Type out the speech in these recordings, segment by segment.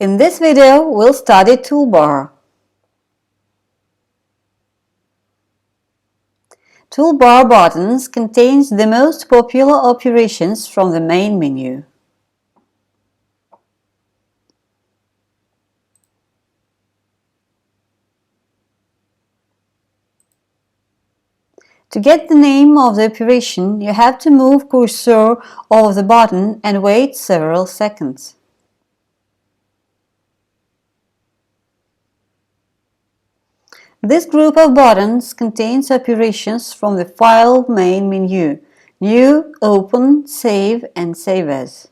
In this video, we'll study Toolbar. Toolbar buttons contains the most popular operations from the main menu. To get the name of the operation, you have to move cursor over the button and wait several seconds. This group of buttons contains operations from the File main menu: New, Open, Save and Save As.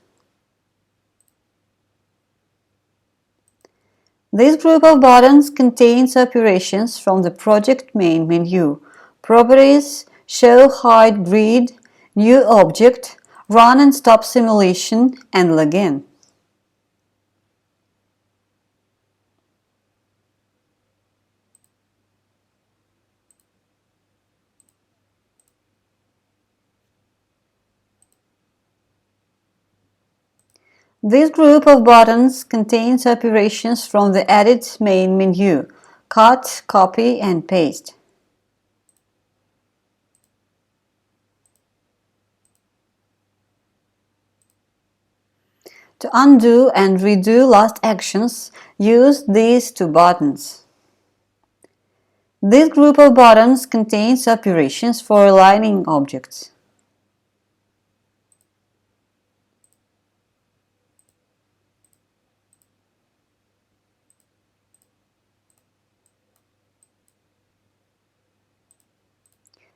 This group of buttons contains operations from the Project main menu: Properties, Show Hide Grid, New Object, Run and Stop Simulation and Login. This group of buttons contains operations from the Edit main menu: Cut, Copy and Paste. To undo and redo last actions, use these two buttons. This group of buttons contains operations for aligning objects.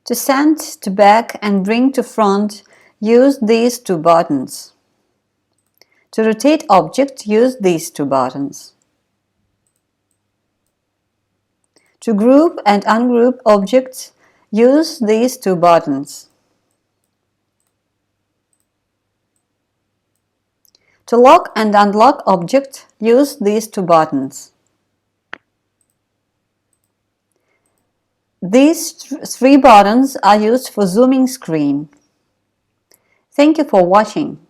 To send to back and bring to front, use these two buttons. To rotate object, use these two buttons. To group and ungroup objects, use these two buttons. To lock and unlock object, use these two buttons. These three buttons are used for zooming screen. Thank you for watching.